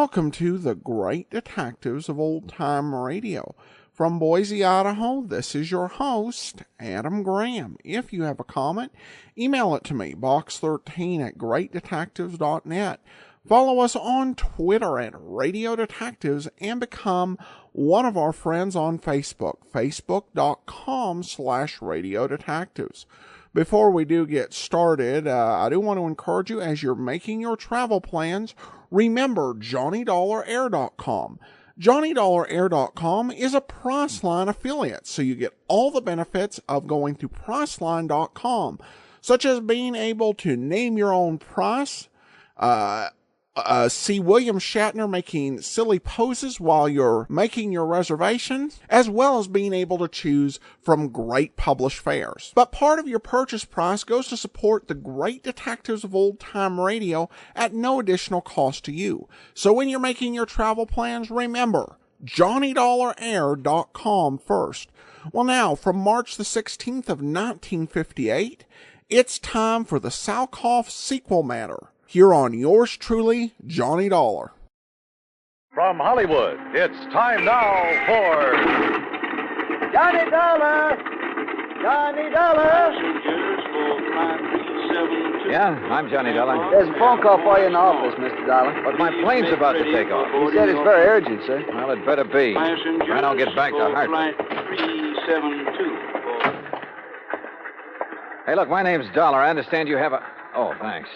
Welcome to the Great Detectives of Old Time Radio. From Boise, Idaho, this is your host, Adam Graham. If you have a comment, email it to me, box13@greatdetectives.net. Follow us on Twitter at Radio Detectives and become one of our friends on Facebook, facebook.com/Radio Detectives. Before we do get started, I do want to encourage you as you're making your travel plans, remember JohnnyDollarAir.com. JohnnyDollarAir.com is a Priceline affiliate, so you get all the benefits of going to Priceline.com, such as being able to name your own price, see William Shatner making silly poses while you're making your reservations, as well as being able to choose from great published fares. But part of your purchase price goes to support the Great Detectives of Old Time Radio at no additional cost to you. So when you're making your travel plans, remember JohnnyDollarAir.com first. Well, now, from March the 16th of 1958, it's time for the Salkoff sequel matter. Here on yours truly, Johnny Dollar. From Hollywood, it's time now for Johnny Dollar! Johnny Dollar! Yeah, I'm Johnny Dollar. There's a phone call for you in the office, Mr. Dollar. But my plane's about to take off. He said it's very urgent, sir. Well, it better be. I don't get back to Hartford. 372. Hey, look, my name's Dollar. I understand you have a... Oh, thanks.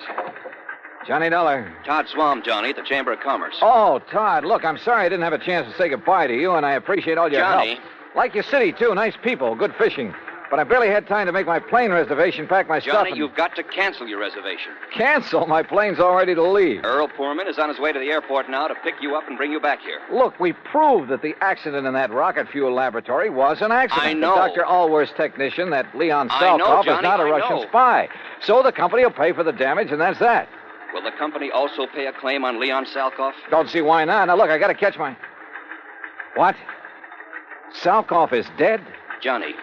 Johnny Dollar. Todd Swam, Johnny, at the Chamber of Commerce. Oh, Todd, look, I'm sorry I didn't have a chance to say goodbye to you, and I appreciate all your Johnny. help. Like your city, too. Nice people, good fishing. But I barely had time to make my plane reservation, pack my stuff, Johnny, and... you've got to cancel your reservation. Cancel? My plane's all ready to leave. Earl Poorman is on his way to the airport now to pick you up and bring you back here. Look, we proved that the accident in that rocket fuel laboratory was an accident. I know. Dr. Allworth's technician, that Leon I know, Salkoff, is Johnny, not a I Russian know. spy. So the company will pay for the damage, and that's that. Will the company also pay a claim on Leon Salkoff? Don't see why not. Now, look, I gotta catch my... What? Salkoff is dead? Johnny,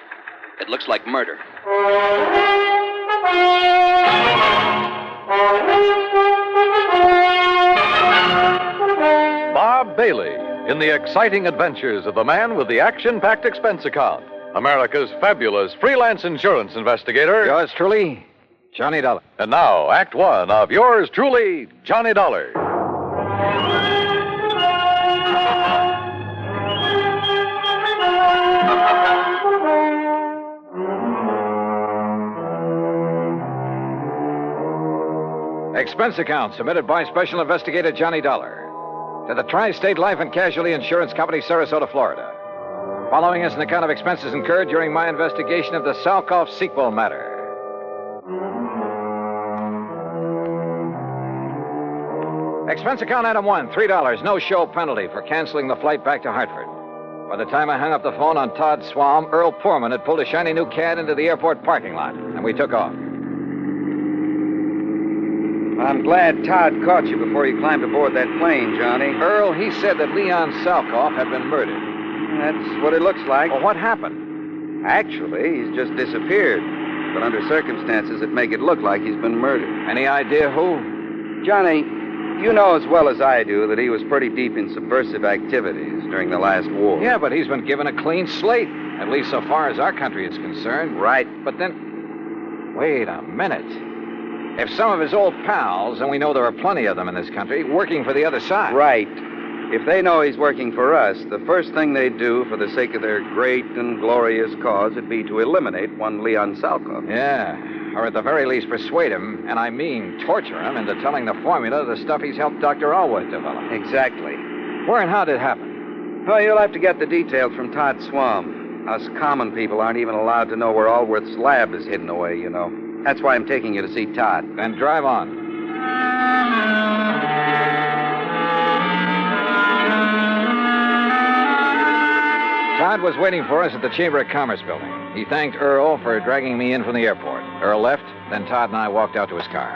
it looks like murder. Bob Bailey in the exciting adventures of the man with the action-packed expense account, America's fabulous freelance insurance investigator. Yours truly, Johnny Dollar. And now, Act One of yours truly, Johnny Dollar. Expense account submitted by Special Investigator Johnny Dollar to the Tri-State Life and Casualty Insurance Company, Sarasota, Florida. Following is an account of expenses incurred during my investigation of the Salkoff sequel matter. Expense account item 1, $3, no show penalty for canceling the flight back to Hartford. By the time I hung up the phone on Todd Swam, Earl Poorman had pulled a shiny new Cad into the airport parking lot, and we took off. I'm glad Todd caught you before you climbed aboard that plane, Johnny. Earl, he said that Leon Salkoff had been murdered. That's what it looks like. Well, what happened? Actually, he's just disappeared. But under circumstances that make it look like he's been murdered. Any idea who? Johnny, you know as well as I do that he was pretty deep in subversive activities during the last war. Yeah, but he's been given a clean slate, at least so far as our country is concerned. Right. But then, wait a minute. If some of his old pals, and we know there are plenty of them in this country, working for the other side. Right. If they know he's working for us, the first thing they'd do for the sake of their great and glorious cause would be to eliminate one Leon Salkoff. Yeah, or at the very least persuade him, and I mean torture him, into telling the formula of the stuff he's helped Dr. Allworth develop. Exactly. Where and how did it happen? Oh, you'll have to get the details from Todd Swam. Us common people aren't even allowed to know where Allworth's lab is hidden away, you know. That's why I'm taking you to see Todd. Then drive on. Todd was waiting for us at the Chamber of Commerce building. He thanked Earl for dragging me in from the airport. Earl left, then Todd and I walked out to his car.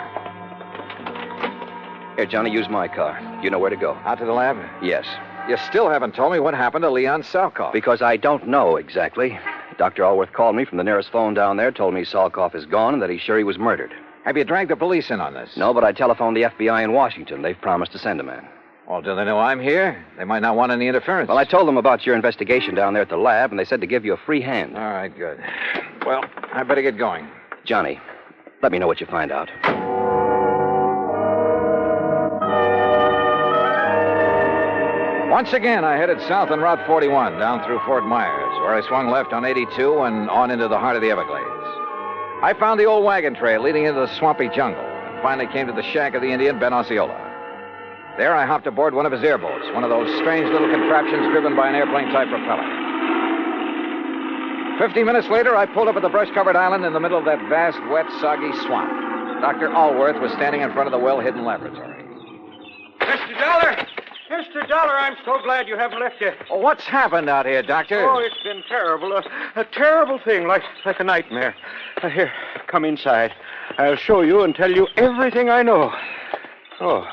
Here, Johnny, use my car. You know where to go. Out to the lab? Yes. You still haven't told me what happened to Leon Salkoff. Because I don't know exactly. Dr. Allworth called me from the nearest phone down there, told me Salkoff is gone and that he's sure he was murdered. Have you dragged the police in on this? No, but I telephoned the FBI in Washington. They've promised to send a man. Well, do they know I'm here? They might not want any interference. Well, I told them about your investigation down there at the lab, and they said to give you a free hand. All right, good. Well, I better get going. Johnny, let me know what you find out. Once again, I headed south on Route 41, down through Fort Myers, where I swung left on 82 and on into the heart of the Everglades. I found the old wagon trail leading into the swampy jungle, and finally came to the shack of the Indian, Ben Osceola. There, I hopped aboard one of his airboats, one of those strange little contraptions driven by an airplane-type propeller. 50 minutes later, I pulled up at the brush-covered island in the middle of that vast, wet, soggy swamp. Dr. Allworth was standing in front of the well-hidden laboratory. Mr. Dollar! Mr. Dollar, I'm so glad you haven't left yet. Oh, what's happened out here, Doctor? Oh, it's been terrible. A terrible thing, like a nightmare. Here, come inside. I'll show you and tell you everything I know. Oh.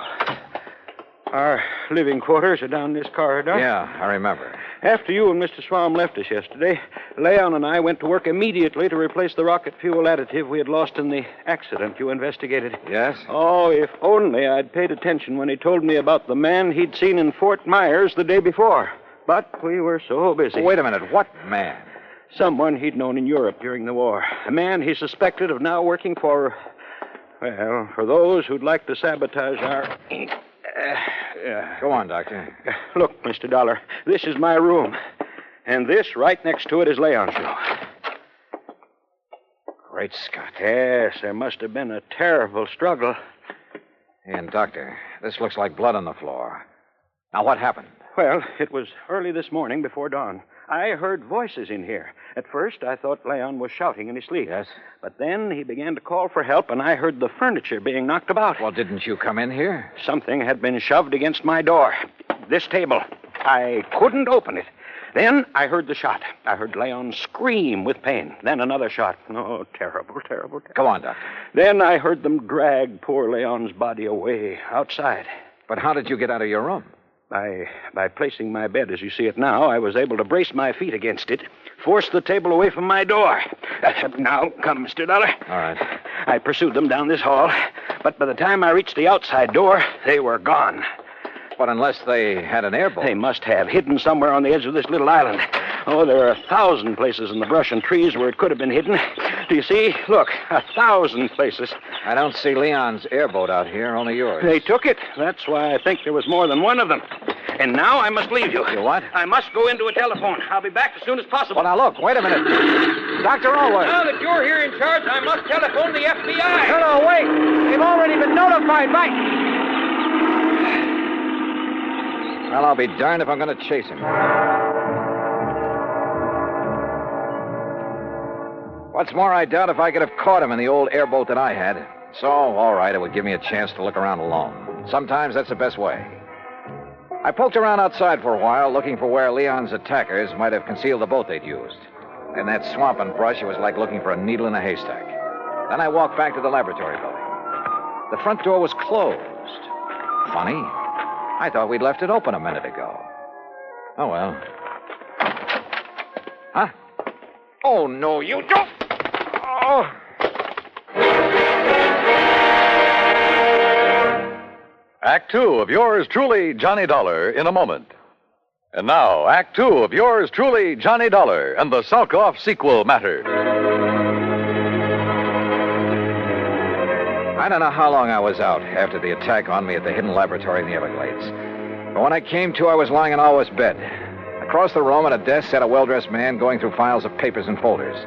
Our living quarters are down this corridor. Yeah, I remember. After you and Mr. Swam left us yesterday, Leon and I went to work immediately to replace the rocket fuel additive we had lost in the accident you investigated. Yes? Oh, if only I'd paid attention when he told me about the man he'd seen in Fort Myers the day before. But we were so busy. Wait a minute. What man? Someone he'd known in Europe during the war. A man he suspected of now working for those who'd like to sabotage our... Go on, Doctor. Look, Mr. Dollar, this is my room. And this, right next to it, is Leon's room. Great Scott. Yes, there must have been a terrible struggle. And, Doctor, this looks like blood on the floor. Now, what happened? Well, it was early this morning before dawn. I heard voices in here. At first, I thought Leon was shouting in his sleep. Yes? But then he began to call for help, and I heard the furniture being knocked about. Well, didn't you come in here? Something had been shoved against my door. This table. I couldn't open it. Then I heard the shot. I heard Leon scream with pain. Then another shot. Oh, terrible, terrible, terrible. Go on, Doctor. Then I heard them drag poor Leon's body away outside. But how did you get out of your room? By placing my bed as you see it now, I was able to brace my feet against it, force the table away from my door. Now, come, Mr. Dollar. All right. I pursued them down this hall, but by the time I reached the outside door, they were gone. But unless they had an airboat. They must have, hidden somewhere on the edge of this little island. Oh, there are 1,000 places in the brush and trees where it could have been hidden. Do you see? Look, 1,000 places. I don't see Leon's airboat out here, only yours. They took it. That's why I think there was more than one of them. And now I must leave you. You what? I must go into a telephone. I'll be back as soon as possible. Well, now, look, wait a minute. Dr. Allworth. Now that you're here in charge, I must telephone the FBI. No, wait. They've already been notified by... Well, I'll be darned if I'm going to chase him. What's more, I doubt if I could have caught him in the old airboat that I had. So, all right, it would give me a chance to look around alone. Sometimes that's the best way. I poked around outside for a while, looking for where Leon's attackers might have concealed the boat they'd used. In that swamp and brush, it was like looking for a needle in a haystack. Then I walked back to the laboratory building. The front door was closed. Funny. I thought we'd left it open a minute ago. Oh, well. Huh? Oh, no, you don't. Oh. Act Two of yours truly, Johnny Dollar, in a moment. And now, Act Two of yours truly, Johnny Dollar, and the Salkoff sequel matter. I don't know how long I was out after the attack on me at the hidden laboratory in the Everglades. But when I came to, I was lying in Alwa's bed. Across the room at a desk sat a well-dressed man going through files of papers and folders.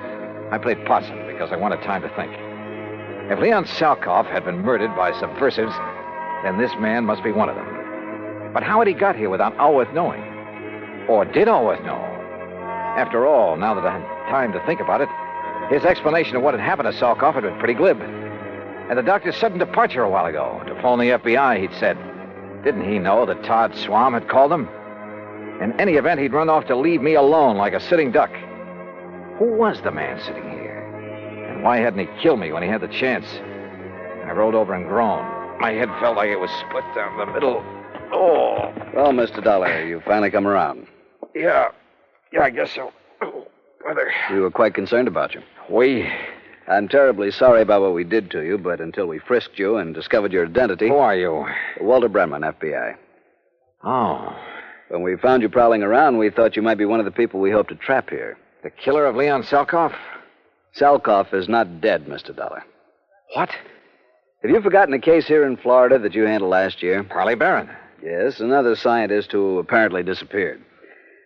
I played possum because I wanted time to think. If Leon Salkoff had been murdered by subversives, then this man must be one of them. But how had he got here without Allworth knowing? Or did Allworth know? After all, now that I had time to think about it, his explanation of what had happened to Salkoff had been pretty glib. And the doctor's sudden departure a while ago to phone the FBI, he'd said. Didn't he know that Todd Swam had called him? In any event, he'd run off to leave me alone like a sitting duck. Who was the man sitting here? And why hadn't he killed me when he had the chance? I rolled over and groaned. My head felt like it was split down the middle. Oh. Well, Mr. Dollar, you finally come around. Yeah, I guess so. Oh, brother. We were quite concerned about you. We? I'm terribly sorry about what we did to you, but until we frisked you and discovered your identity... Who are you? Walter Brenman, FBI. Oh. When we found you prowling around, we thought you might be one of the people we hope to trap here. The killer of Leon Salkoff? Salkoff is not dead, Mr. Dollar. What? Have you forgotten a case here in Florida that you handled last year? Parley Barron. Yes, another scientist who apparently disappeared.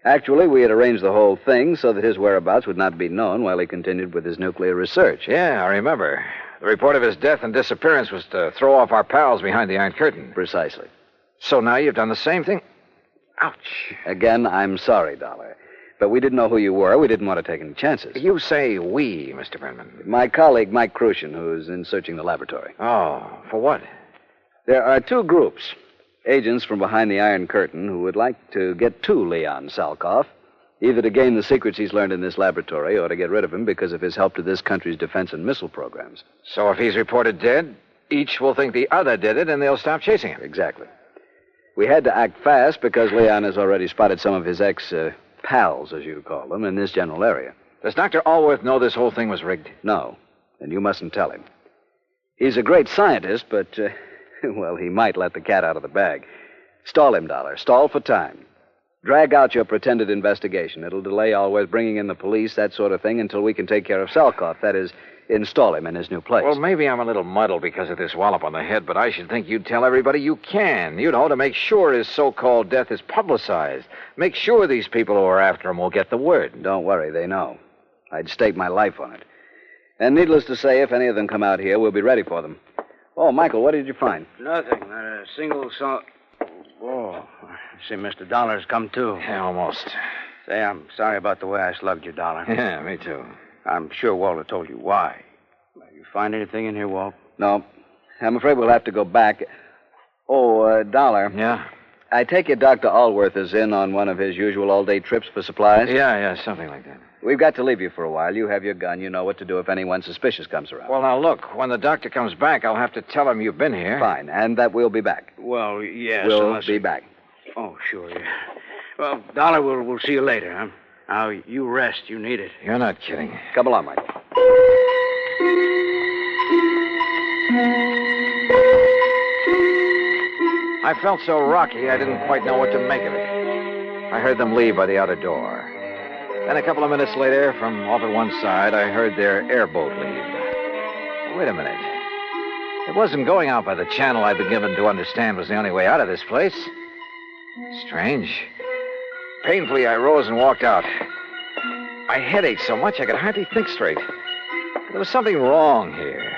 Actually, we had arranged the whole thing so that his whereabouts would not be known while he continued with his nuclear research. Yeah, I remember. The report of his death and disappearance was to throw off our pals behind the Iron Curtain. Precisely. So now you've done the same thing? Ouch. Again, I'm sorry, Dollar. But we didn't know who you were. We didn't want to take any chances. You say we, Mr. Brenman. My colleague, Mike Crucian, who's in searching the laboratory. Oh, for what? There are two groups. Agents from behind the Iron Curtain who would like to get to Leon Salkoff, either to gain the secrets he's learned in this laboratory or to get rid of him because of his help to this country's defense and missile programs. So if he's reported dead, each will think the other did it and they'll stop chasing him. Exactly. We had to act fast because Leon has already spotted some of his ex-pals, as you call them, in this general area. Does Dr. Allworth know this whole thing was rigged? No, and you mustn't tell him. He's a great scientist, but, well, he might let the cat out of the bag. Stall him, Dollar. Stall for time. Drag out your pretended investigation. It'll delay Allworth bringing in the police, that sort of thing, until we can take care of Salkoff. That is, install him in his new place. Well, maybe I'm a little muddled because of this wallop on the head, but I should think you'd tell everybody you can, you know, to make sure his so-called death is publicized. Make sure these people who are after him will get the word. Don't worry, they know. I'd stake my life on it. And needless to say, if any of them come out here, we'll be ready for them. Oh, Michael, what did you find? Nothing. Not a single song. Oh, I see Mr. Dollar's come too. Yeah, almost. Say, I'm sorry about the way I slugged you, Dollar. Yeah, me too. I'm sure Walter told you why. You find anything in here, Walt? No. I'm afraid we'll have to go back. Oh, Dollar. Yeah? I take it Dr. Allworth is in on one of his usual all-day trips for supplies? Yeah, something like that. We've got to leave you for a while. You have your gun. You know what to do if anyone suspicious comes around. Well, now, look, when the doctor comes back, I'll have to tell him you've been here. Fine, and that we'll be back. Well, yes. We'll be back. Oh, sure, yeah. Well, Dollar, we'll see you later, huh? Now, you rest. You need it. You're not kidding. Come along, Mike. I felt so rocky, I didn't quite know what to make of it. I heard them leave by the outer door. Then a couple of minutes later, from off at one side, I heard their airboat leave. Wait a minute. It wasn't going out by the channel I'd been given to understand was the only way out of this place. Strange. Painfully, I rose and walked out. My head ached so much I could hardly think straight. There was something wrong here.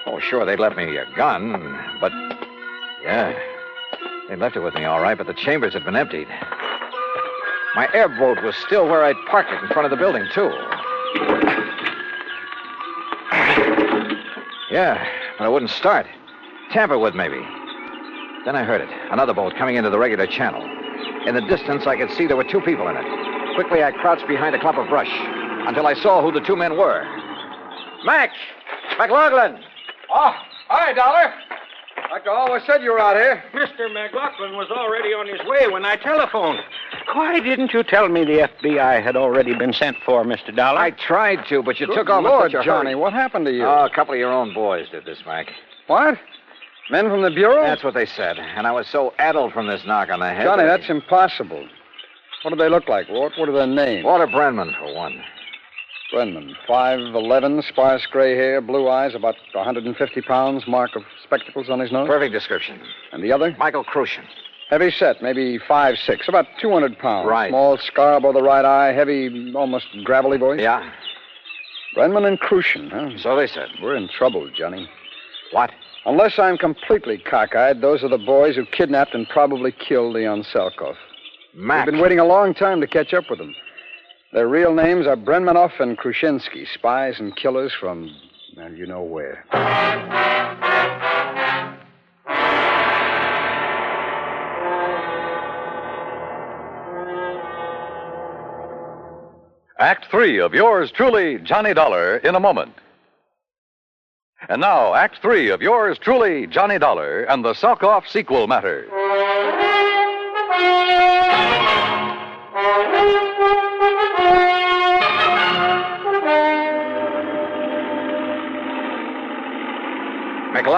Oh, sure, they'd left me a gun, but... Yeah, they left it with me all right, but the chambers had been emptied. My airboat was still where I'd parked it in front of the building, too. Yeah, but it wouldn't start. Tamper with, maybe. Then I heard it. Another boat coming into the regular channel. In the distance, I could see there were two people in it. Quickly, I crouched behind a clump of brush until I saw who the two men were. Mac! McLaughlin! Oh, hi, Dollar. Dr. Always said you were out here. Mr. McLaughlin was already on his way when I telephoned. Why didn't you tell me the FBI had already been sent for, Mr. Dollar? I tried to, but you Good took off Lord, in such a Johnny, hurry. what happened to you? Oh, a couple of your own boys did this, Mac. What? Men from the Bureau? That's what they said. And I was so addled from this knock on the head. Johnny, that- that's impossible. What do they look like, Walt? What are their names? Walter Brenman, for one. Brenman, 5'11", sparse gray hair, blue eyes, about 150 pounds, mark of spectacles on his nose. Perfect description. And the other? Michael Crucian. Heavy set, maybe 5'6", about 200 pounds. Right. Small scar above the right eye, heavy, almost gravelly voice. Yeah, Brenman and Crucian, huh? so they said. We're in trouble, Johnny. What? Unless I'm completely cockeyed, those are the boys who kidnapped and probably killed Leon Salkoff. Mac. We've been waiting a long time to catch up with them. Their real names are Brenmanoff and Krushinsky, spies and killers from, well, you know where. Act 3 of yours truly, Johnny Dollar, in a moment. And now, Act 3 of yours truly, Johnny Dollar, and the Salkoff sequel matter.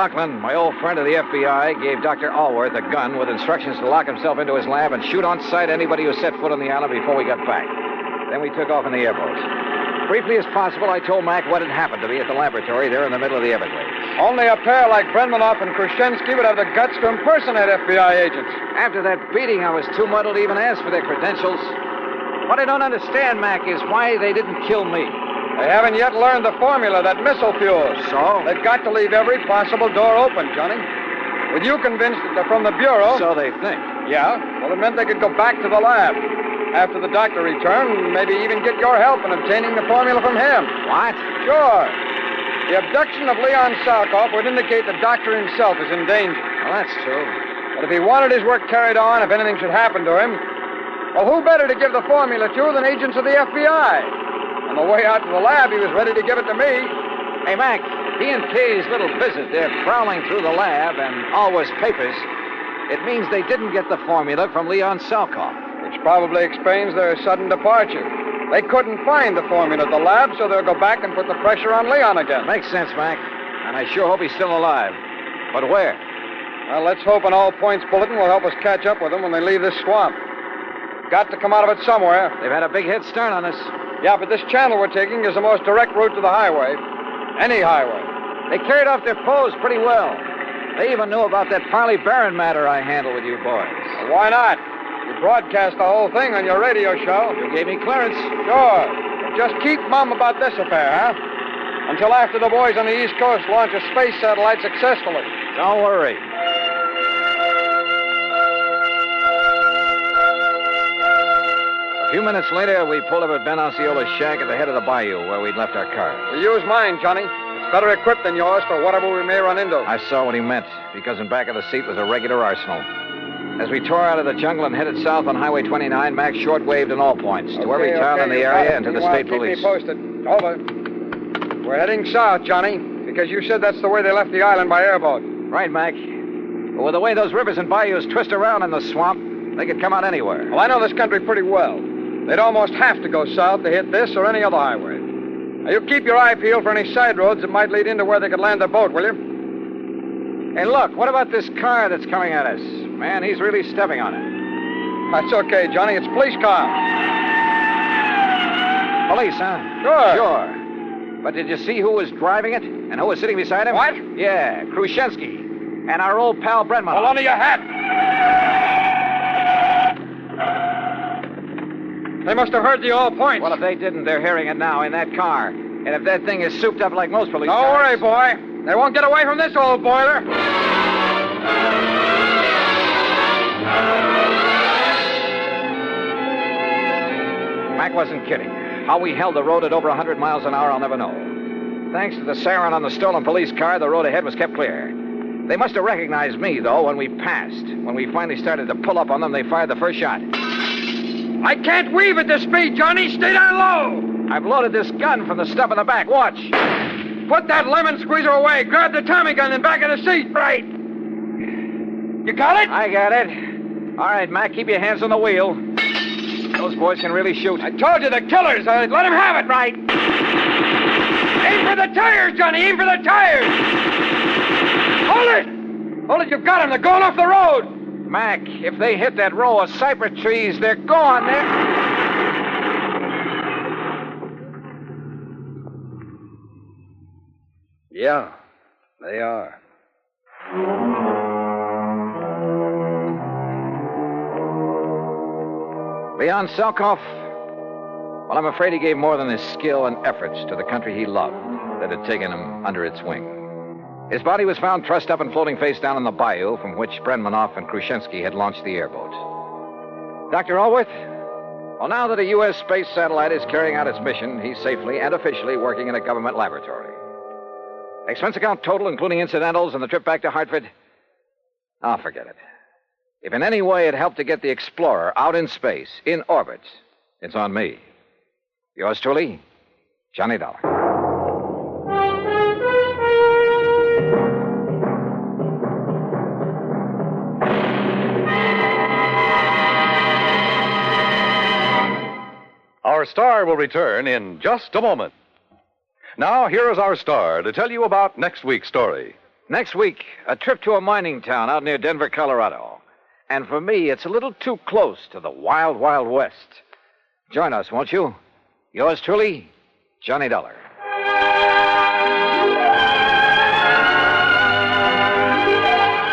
McLaughlin, my old friend of the FBI, gave Dr. Allworth a gun with instructions to lock himself into his lab and shoot on sight anybody who set foot on the island before we got back. Then we took off in the airboat. Briefly as possible, I told Mac what had happened to me at the laboratory there in the middle of the Everglades. Only a pair like Brenmanoff and Krushinsky would have the guts to impersonate FBI agents. After that beating, I was too muddled to even ask for their credentials. What I don't understand, Mac, is why they didn't kill me. They haven't yet learned the formula that missile fuels. So? They've got to leave every possible door open, Johnny. With you convinced that they're from the Bureau... So they think. Yeah? Well, it meant they could go back to the lab. After the doctor returned, maybe even get your help in obtaining the formula from him. What? Sure. The abduction of Leon Salkoff would indicate the doctor himself is in danger. Well, that's true. But if he wanted his work carried on, if anything should happen to him, well, who better to give the formula to than agents of the FBI? On the way out to the lab, he was ready to give it to me. Hey, Mac, P&K's little visit, they're prowling through the lab and Allworth's papers. It means they didn't get the formula from Leon Salkoff. Which probably explains their sudden departure. They couldn't find the formula at the lab, so they'll go back and put the pressure on Leon again. Makes sense, Mac. And I sure hope he's still alive. But where? Well, let's hope an all-points bulletin will help us catch up with them when they leave this swamp. Got to come out of it somewhere. They've had a big head start on us. Yeah, but this channel we're taking is the most direct route to the highway. Any highway. They carried off their foes pretty well. They even knew about that Parley Barron matter I handled with you boys. Well, why not? You broadcast the whole thing on your radio show. You gave me clearance. Sure. But just keep mum about this affair, huh? Until after the boys on the East Coast launch a space satellite successfully. Don't worry. A few minutes later, we pulled up at Ben Osceola's shack at the head of the bayou where we'd left our car. We'll use mine, Johnny. It's better equipped than yours for whatever we may run into. I saw what he meant, because in back of the seat was a regular arsenal. As we tore out of the jungle and headed south on Highway 29, Max short-waved in all points to every town in the area and to the state police. Keep me posted. Over. We're heading south, Johnny, because you said that's the way they left the island by airboat. Right, Mac. But with the way those rivers and bayous twist around in the swamp, they could come out anywhere. Well, I know this country pretty well. They'd almost have to go south to hit this or any other highway. Now, you keep your eye peeled for any side roads that might lead into where they could land their boat, will you? Hey, look, what about this car that's coming at us? Man, he's really stepping on it. That's okay, Johnny. It's a police car. Police, huh? Sure. Sure. But did you see who was driving it and who was sitting beside him? What? Yeah, Krushinsky and our old pal Brenman. Hold on to your hat. They must have heard the all points. Well, if they didn't, they're hearing it now in that car. And if that thing is souped up like most police Don't cars... worry, boy. They won't get away from this old boiler. Mac wasn't kidding. How we held the road at over 100 miles an hour, I'll never know. Thanks to the siren on the stolen police car, the road ahead was kept clear. They must have recognized me, though, when we passed. When we finally started to pull up on them, they fired the first shot. I can't weave at this speed, Johnny. Stay down low. I've loaded this gun from the stub in the back. Watch. Put that lemon squeezer away. Grab the Tommy gun in the back of the seat. Right. You got it? I got it. All right, Mac, keep your hands on the wheel. Those boys can really shoot. I told you, the killers. Let them have it. Right. Aim for the tires, Johnny. Aim for the tires. Hold it. Hold it. You've got them. They're going off the road. Mac, if they hit that row of cypress trees, they're gone. Yeah, they are. Leon Salkoff, well, I'm afraid he gave more than his skill and efforts to the country he loved that had taken him under its wing. His body was found trussed up and floating face down in the bayou from which Brenmanoff and Krushinsky had launched the airboat. Dr. Allworth? Well, now that a U.S. space satellite is carrying out its mission, he's safely and officially working in a government laboratory. Expense account total, including incidentals and the trip back to Hartford? I'll forget it. If in any way it helped to get the Explorer out in space, in orbit, it's on me. Yours truly, Johnny Dollar. Our star will return in just a moment. Now, here is our star to tell you about next week's story. Next week, a trip to a mining town out near Denver, Colorado. And for me, it's a little too close to the wild, wild west. Join us, won't you? Yours truly, Johnny Dollar.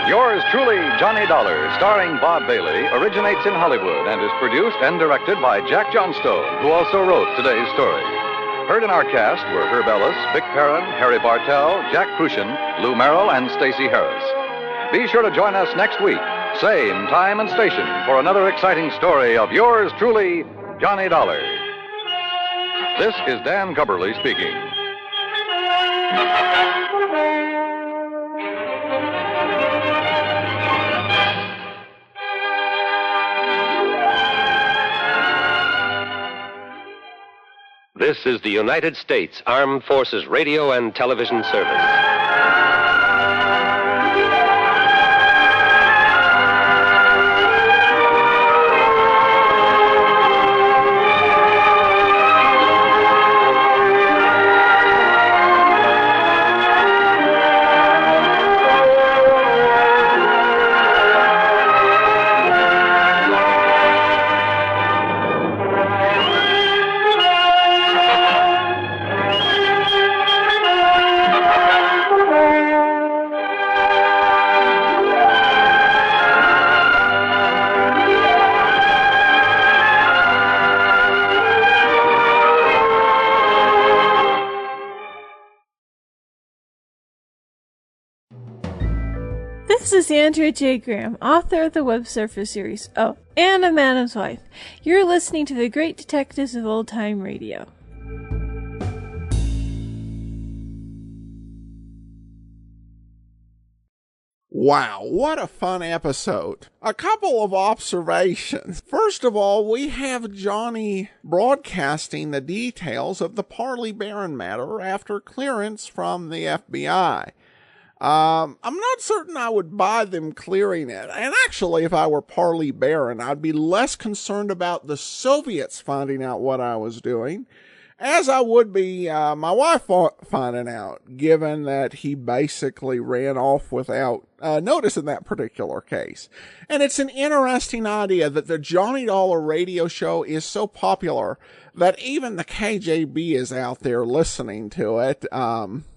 Yours truly, Johnny Dollar, starring Bob Bailey, originates in Hollywood and is produced and directed by Jack Johnstone, who also wrote today's story. Heard in our cast were Herb Ellis, Vic Perrin, Harry Bartell, Jack Crucian, Lou Merrill, and Stacey Harris. Be sure to join us next week, same time and station, for another exciting story of yours truly, Johnny Dollar. This is Dan Cubberly speaking. This is the United States Armed Forces Radio and Television Service. This is Andrea J. Graham, author of the Web Surfer series, Oh, and A Madam's Wife. You're listening to the Great Detectives of Old Time Radio. Wow, what a fun episode. A couple of observations. First of all, we have Johnny broadcasting the details of the Parley Barron matter after clearance from the FBI. I'm not certain I would buy them clearing it. And actually, if I were Parley Barron, I'd be less concerned about the Soviets finding out what I was doing, as I would be my wife finding out, given that he basically ran off without notice in that particular case. And it's an interesting idea that the Johnny Dollar radio show is so popular that even the KGB is out there listening to it,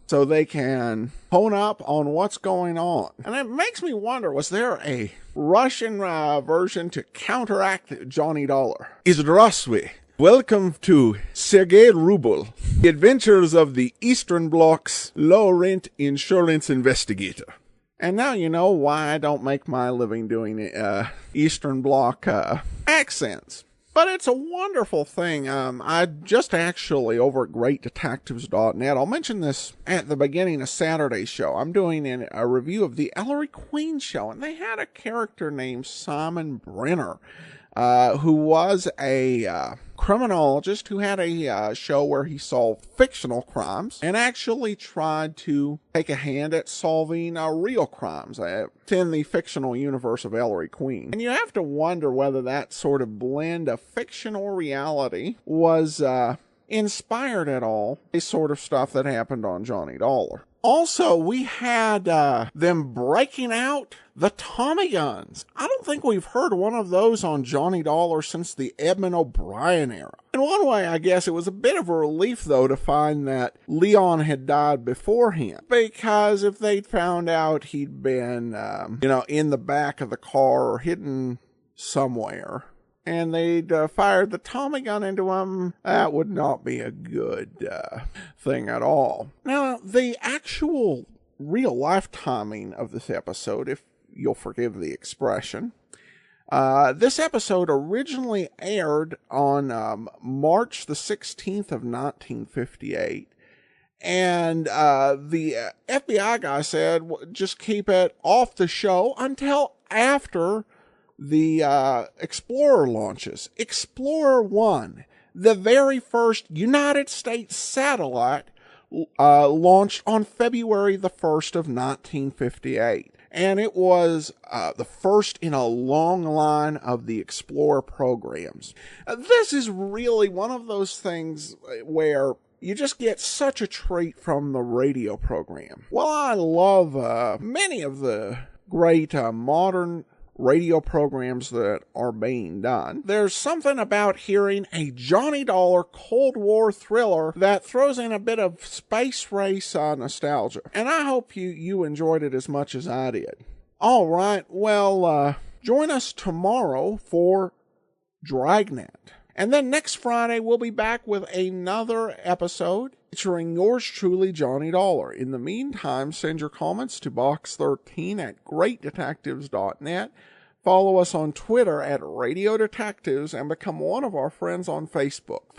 so they can hone up on what's going on. And it makes me wonder, was there a Russian version to counteract Johnny Dollar? Здравствуй. Welcome to Sergei Rubel, the adventures of the Eastern Bloc's low-rent insurance investigator. And now you know why I don't make my living doing Eastern Bloc accents. But it's a wonderful thing. I just actually, over at greatdetectives.net, I'll mention this at the beginning of Saturday's show. I'm doing a review of the Ellery Queen show, and they had a character named Simon Brenner, who was a criminologist who had a show where he solved fictional crimes and actually tried to take a hand at solving real crimes in the fictional universe of Ellery Queen. And you have to wonder whether that sort of blend of fictional reality was inspired at all the sort of stuff that happened on Johnny Dollar. Also, we had them breaking out the Tommy guns. I don't think we've heard one of those on Johnny Dollar since the Edmund O'Brien era. In one way, I guess it was a bit of a relief, though, to find that Leon had died beforehand. Because if they'd found out he'd been, in the back of the car or hidden somewhere, and they'd fired the Tommy gun into him, that would not be a good thing at all. Now, the actual real-life timing of this episode, if you'll forgive the expression, this episode originally aired on March the 16th of 1958. And the FBI guy said, just keep it off the show until after the Explorer launches. Explorer 1, the very first United States satellite, launched on February the 1st of 1958. And it was the first in a long line of the Explorer programs. This is really one of those things where You just get such a treat from the radio program. Well, I love many of the great modern radio programs that are being done. There's something about hearing a Johnny Dollar Cold War thriller that throws in a bit of space race nostalgia. And I hope you enjoyed it as much as I did. All right, well, join us tomorrow for Dragnet. And then next Friday, we'll be back with another episode featuring yours truly, Johnny Dollar. In the meantime, send your comments to box13@greatdetectives.net. Follow us on Twitter @Radio Detectives and become one of our friends on Facebook.